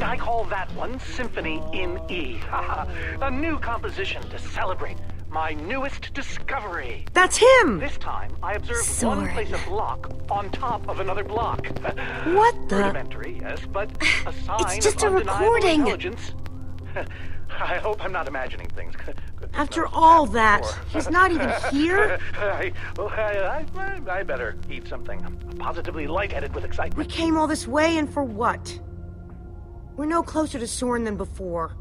And I call that one Symphony in E. A new composition to celebrate my newest discovery. That's him! This time, I observed Soren. one place a block on top of another block. What the? Rudimentary, yes, but a sign It's just of a undeniable recording. intelligence. I hope I'm not imagining things. After all that, he's not even here? I better eat something. I'm positively lightheaded with We excitement. came all this way, and for what? We're no closer to Soren than before.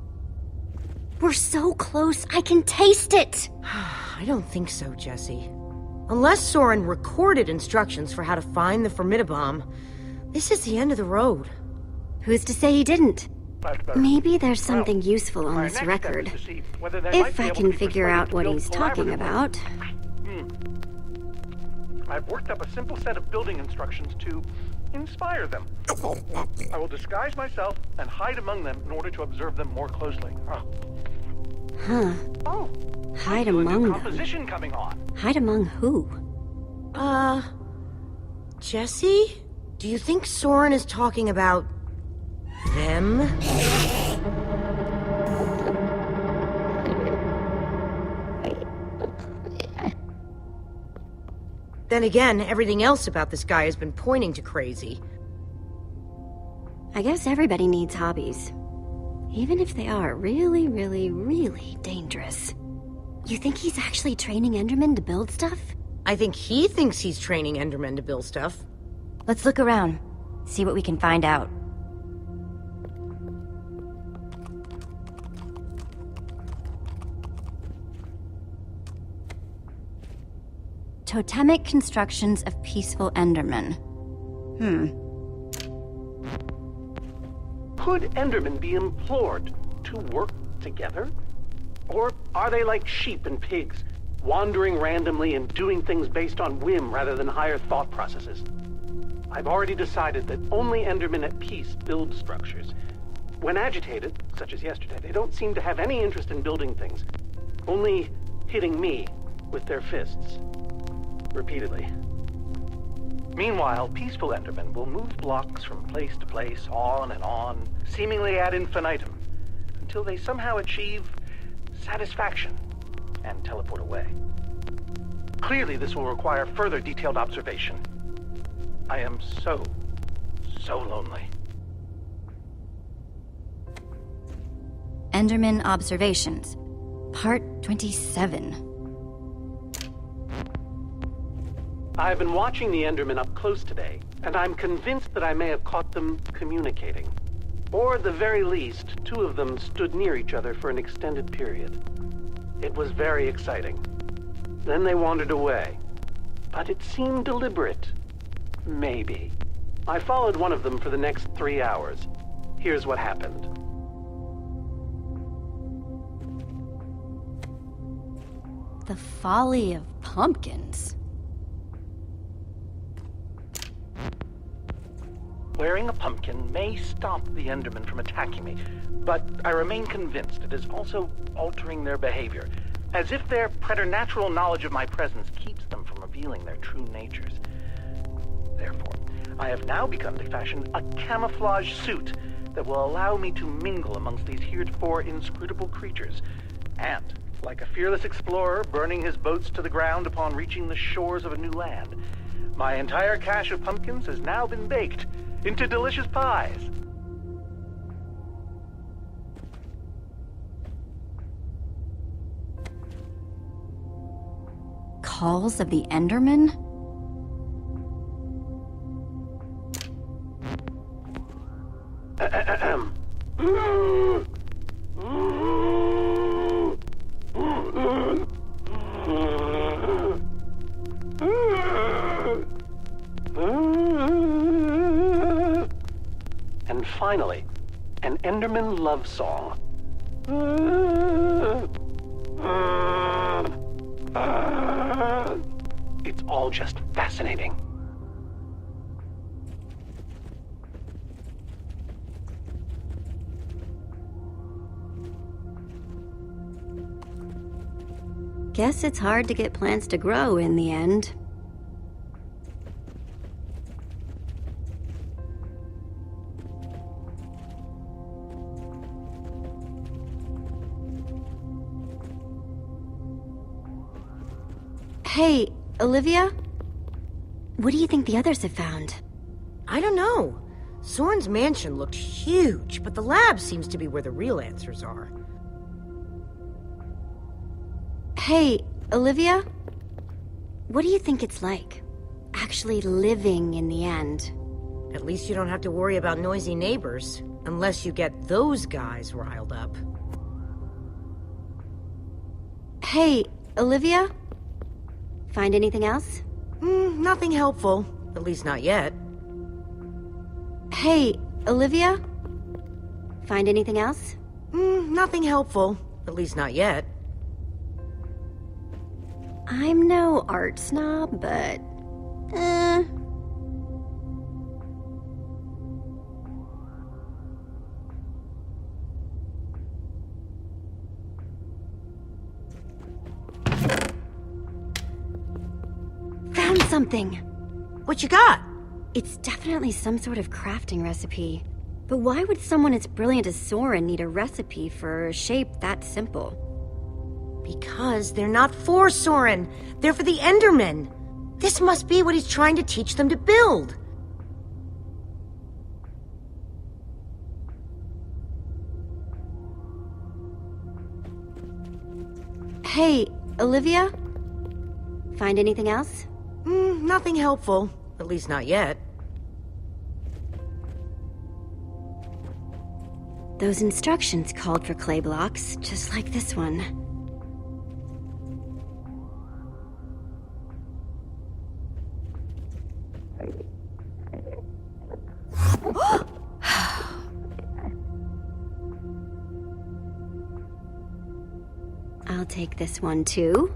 We're so close, I can taste it! I don't think so, Jesse. Unless Soren recorded instructions for how to find the Formidabomb, this is the end of the road. Who's to say he didn't? That's better. Maybe there's something Well, useful on my this next record. step is to see whether they might If be I able can to be figure persuaded out to what build he's talking collaboratively. about. I've worked up a simple set of building instructions to inspire them. I will disguise myself and hide among them in order to observe them more closely. Huh. Oh, Hide a new among them. composition coming on. Hide among who? Jesse? Do you think Soren is talking about them? Then again, everything else about this guy has been pointing to crazy. I guess everybody needs hobbies. Even if they are really, really, really dangerous. You think he's actually training Endermen to build stuff? I think he thinks he's training Endermen to build stuff. Let's look around, see what we can find out. Totemic constructions of peaceful Endermen. Could Endermen be implored to work together? Or are they like sheep and pigs, wandering randomly and doing things based on whim rather than higher thought processes? I've already decided that only Endermen at peace build structures. When agitated, such as yesterday, they don't seem to have any interest in building things, only hitting me with their fists. Repeatedly. Meanwhile, peaceful Endermen will move blocks from place to place, on and on, seemingly ad infinitum, until they somehow achieve satisfaction and teleport away. Clearly, this will require further detailed observation. I am so lonely. Enderman Observations, Part 27. I've been watching the Endermen up close today, and I'm convinced that I may have caught them communicating. Or at the very least, two of them stood near each other for an extended period. It was very exciting. Then they wandered away. But it seemed deliberate. Maybe. I followed one of them for the next 3 hours. Here's what happened. The Folly of Pumpkins. Wearing a pumpkin may stop the Endermen from attacking me, but I remain convinced it is also altering their behavior, as if their preternatural knowledge of my presence keeps them from revealing their true natures. Therefore, I have now begun to fashion a camouflage suit that will allow me to mingle amongst these heretofore inscrutable creatures, and, like a fearless explorer burning his boats to the ground upon reaching the shores of a new land, my entire cache of pumpkins has now been baked into delicious pies. Calls of the Enderman? And finally, an Enderman love song. It's all just fascinating. Guess it's hard to get plants to grow in the end. Hey, Olivia? What do you think the others have found? I don't know. Soren's mansion looked huge, but the lab seems to be where the real answers are. Hey, Olivia? What do you think it's like, actually living in the end? At least you don't have to worry about noisy neighbors, unless you get those guys riled up. Hey, Olivia? Find anything else? Nothing helpful. At least not yet. Hey, Olivia? Find anything else? Nothing helpful. At least not yet. I'm no art snob, but... Found something! What you got? It's definitely some sort of crafting recipe. But why would someone as brilliant as Soren need a recipe for a shape that simple? Because they're not for Soren. They're for the Endermen. This must be what he's trying to teach them to build. Hey, Olivia? Find anything else? Nothing helpful. At least not yet. Those instructions called for clay blocks, just like this one. I'll take this one too.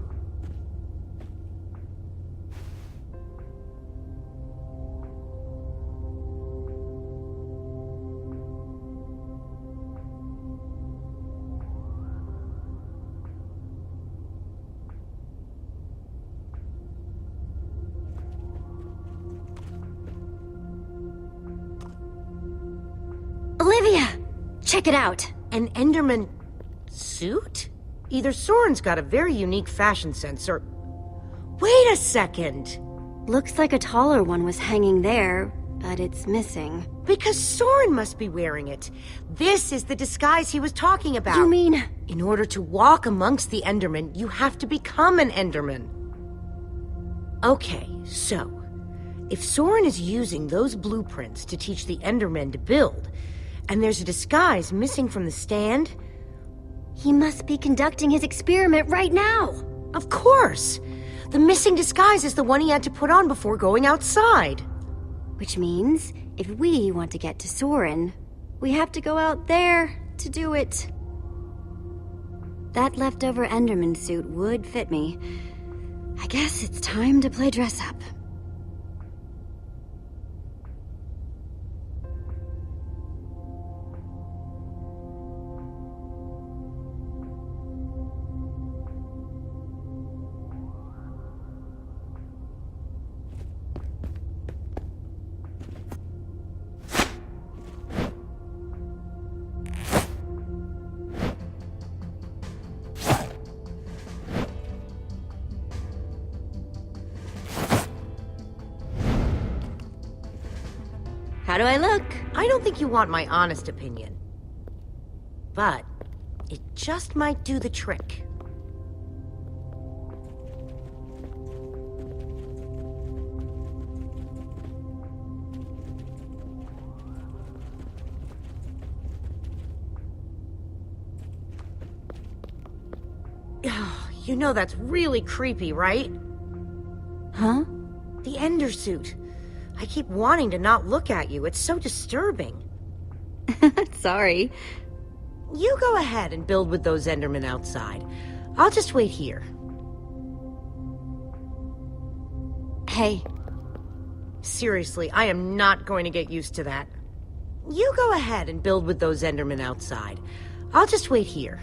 Olivia! Check it out! An Enderman suit? Either Soren's got a very unique fashion sense or... Wait a second! Looks like a taller one was hanging there, but it's missing. Because Soren must be wearing it. This is the disguise he was talking about. You mean... In order to walk amongst the Endermen, you have to become an Enderman. Okay, so... If Soren is using those blueprints to teach the Endermen to build, and there's a disguise missing from the stand... He must be conducting his experiment right now! Of course! The missing disguise is the one he had to put on before going outside. Which means, if we want to get to Soren, we have to go out there to do it. That leftover Enderman suit would fit me. I guess it's time to play dress up. How do I look? I don't think you want my honest opinion. But it just might do the trick. You know that's really creepy, right? Huh? The Ender suit. I keep wanting to not look at you. It's so disturbing. Sorry. You go ahead and build with those Endermen outside. I'll just wait here. Hey. Seriously, I am not going to get used to that. You go ahead and build with those Endermen outside. I'll just wait here.